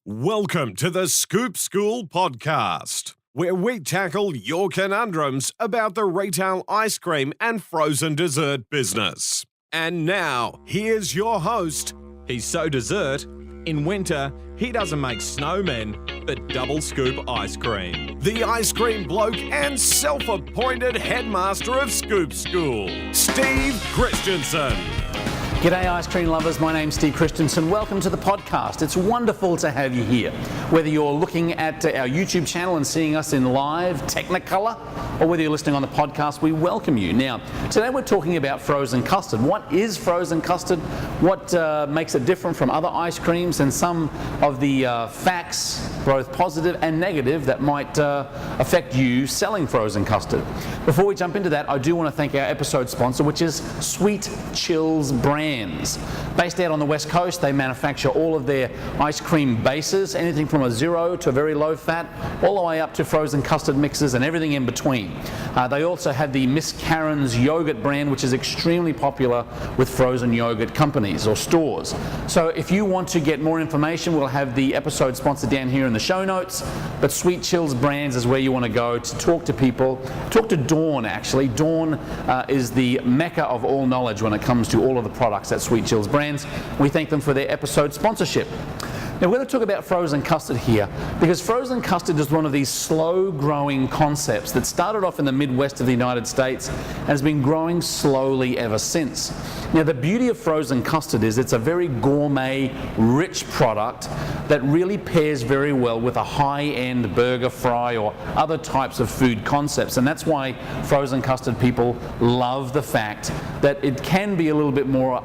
Welcome to the Scoop School podcast, where we tackle your conundrums about the retail ice cream and frozen dessert business. And now, here's your host. He's so dessert, in winter, he doesn't make snowmen, but double scoop ice cream. The Ice Cream Bloke and self-appointed headmaster of Scoop School, Steve Christensen. G'day ice cream lovers, my name's Steve Christensen. Welcome to the podcast. It's wonderful to have you here. Whether you're looking at our YouTube channel and seeing us in live Technicolor, or whether you're listening on the podcast, we welcome you. Now, today we're talking about frozen custard. What is frozen custard? What makes it different from other ice creams, and some of the facts, both positive and negative, that might affect you selling frozen custard. Before we jump into that, I do want to thank our episode sponsor, which is Sweet Chills Brands. Based out on the West Coast, they manufacture all of their ice cream bases, anything from a 0 to a very low fat, all the way up to frozen custard mixes and everything in between. They also have the Miss Karen's yogurt brand, which is extremely popular with frozen yogurt companies or stores. So if you want to get more information, we'll have the episode sponsor down here in the show notes. But Sweet Chills Brands is where you want to go to talk to people. Talk to Dawn, actually. Dawn is the mecca of all knowledge when it comes to all of the products at Sweet Chills Brands. We thank them for their episode sponsorship. Now we're going to talk about frozen custard here, because frozen custard is one of these slow-growing concepts that started off in the Midwest of the United States and has been growing slowly ever since. Now the beauty of frozen custard is it's a very gourmet, rich product that really pairs very well with a high-end burger, fry, or other types of food concepts, and that's why frozen custard people love the fact that it can be a little bit more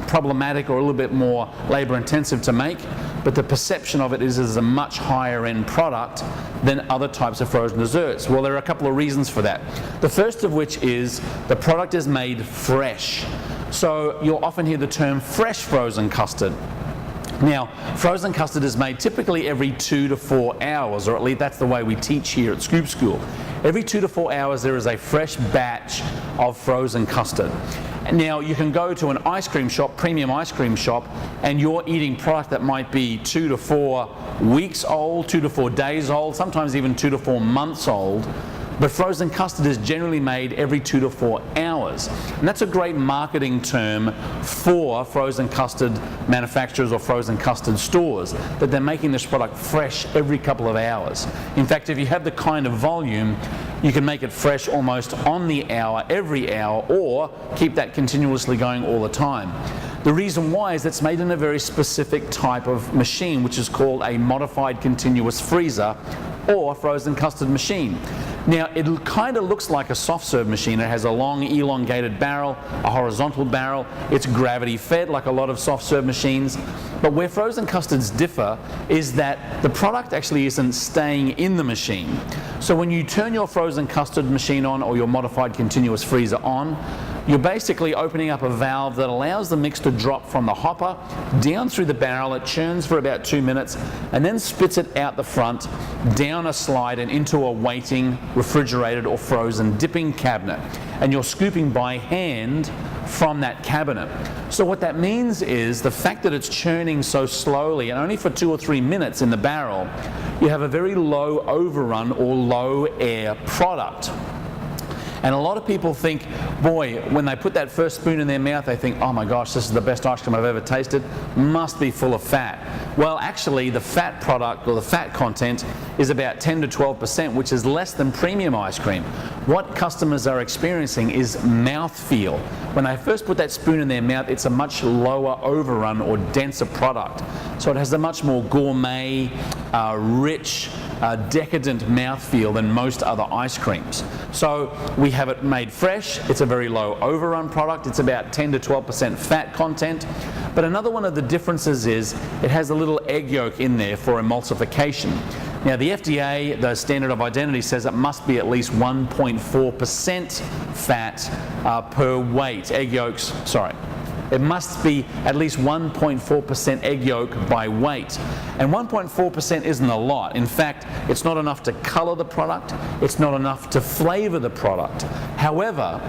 problematic or a little bit more labor-intensive to make, but the perception of it is a much higher end product than other types of frozen desserts. Well, there are a couple of reasons for that. The first of which is the product is made fresh. So you'll often hear the term fresh frozen custard. Now, frozen custard is made typically every 2 to 4 hours, or at least that's the way we teach here at Scoop School. Every 2 to 4 hours there is a fresh batch of frozen custard. Now, you can go to an ice cream shop, premium ice cream shop, and you're eating product that might be 2 to 4 weeks old, 2 to 4 days old, sometimes even 2 to 4 months old. But frozen custard is generally made every 2 to 4 hours. And that's a great marketing term for frozen custard manufacturers or frozen custard stores, that they're making this product fresh every couple of hours. In fact, if you have the kind of volume, you can make it fresh almost on the hour, every hour, or keep that continuously going all the time. The reason why is it's made in a very specific type of machine, which is called a modified continuous freezer or frozen custard machine. Now, it kind of looks like a soft serve machine. It has a long elongated barrel, a horizontal barrel. It's gravity fed like a lot of soft serve machines. But where frozen custards differ is that the product actually isn't staying in the machine. So when you turn your frozen custard machine on, or your modified continuous freezer on, you're basically opening up a valve that allows the mix to drop from the hopper down through the barrel. It churns for about 2 minutes and then spits it out the front, down a slide and into a waiting refrigerated or frozen dipping cabinet. And you're scooping by hand from that cabinet. So what that means is the fact that it's churning so slowly and only for 2 or 3 minutes in the barrel, you have a very low overrun or low air product. And a lot of people think, boy, when they put that first spoon in their mouth, they think, oh my gosh, this is the best ice cream I've ever tasted. Must be full of fat. Well, actually, the fat product, or the fat content, is about 10 to 12%, which is less than premium ice cream. What customers are experiencing is mouthfeel. When they first put that spoon in their mouth, it's a much lower overrun or denser product. So it has a much more gourmet, rich, decadent mouthfeel than most other ice creams. So we have it made fresh. It's a very low overrun product. It's about 10 to 12% fat content. But another one of the differences is it has a little egg yolk in there for emulsification. Now the FDA, the standard of identity, says it must be at least 1.4% fat per weight. It must be at least 1.4% egg yolk by weight. And 1.4% isn't a lot. In fact, it's not enough to color the product. It's not enough to flavor the product. However,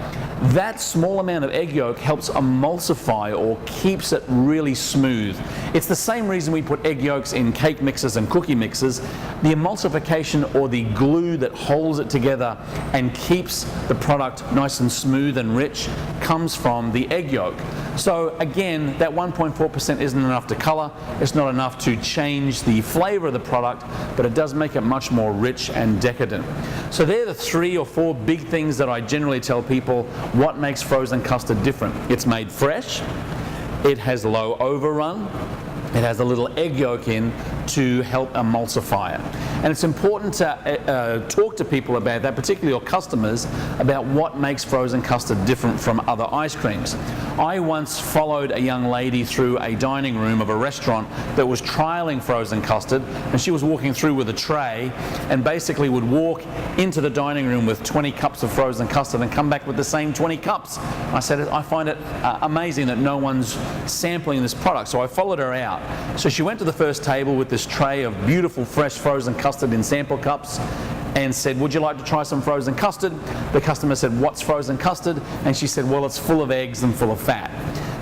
that small amount of egg yolk helps emulsify or keeps it really smooth. It's the same reason we put egg yolks in cake mixes and cookie mixes. The emulsification, or the glue that holds it together and keeps the product nice and smooth and rich, comes from the egg yolk. So again, that 1.4% isn't enough to color, it's not enough to change the flavor of the product, but it does make it much more rich and decadent. So they're the 3 or 4 big things that I generally tell people what makes frozen custard different. It's made fresh, it has low overrun, it has a little egg yolk in to help emulsify it. And it's important to talk to people about that, particularly your customers, about what makes frozen custard different from other ice creams. I once followed a young lady through a dining room of a restaurant that was trialing frozen custard, and she was walking through with a tray and basically would walk into the dining room with 20 cups of frozen custard and come back with the same 20 cups. I said, I find it amazing that no one's sampling this product. So I followed her out. So she went to the first table with this tray of beautiful fresh frozen custard in sample cups and said, would you like to try some frozen custard? The customer said, what's frozen custard? And she said, well, it's full of eggs and full of fat.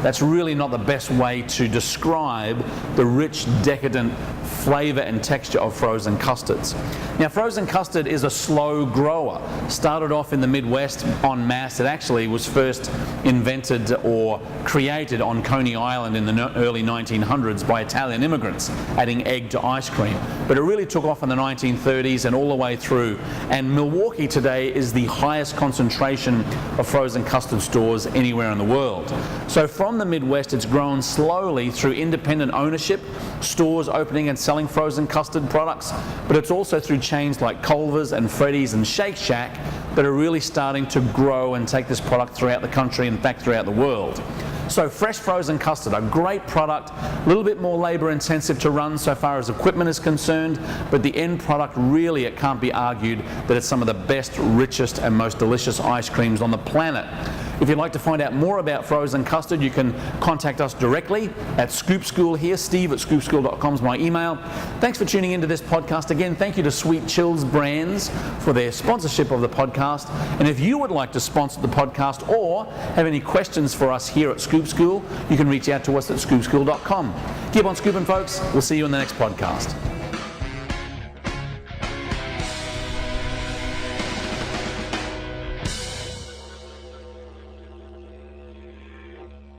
That's really not the best way to describe the rich, decadent flavor and texture of frozen custards. Now, frozen custard is a slow grower. Started off in the Midwest en masse. It actually was first invented or created on Coney Island in the early 1900s by Italian immigrants, adding egg to ice cream. But it really took off in the 1930s and all the way through. And Milwaukee today is the highest concentration of frozen custard stores anywhere in the world. So from the Midwest, it's grown slowly through independent ownership, stores opening and selling frozen custard products, but it's also through chains like Culver's and Freddy's and Shake Shack that are really starting to grow and take this product throughout the country, in fact throughout the world. So fresh frozen custard, a great product, a little bit more labor intensive to run so far as equipment is concerned, but the end product, really, it can't be argued that it's some of the best, richest and most delicious ice creams on the planet. If you'd like to find out more about frozen custard, you can contact us directly at Scoop School here. Steve@scoopschool.com is my email. Thanks for tuning into this podcast. Again, thank you to Sweet Chills Brands for their sponsorship of the podcast. And if you would like to sponsor the podcast or have any questions for us here at Scoop School, you can reach out to us at scoopschool.com. Keep on scooping, folks. We'll see you in the next podcast.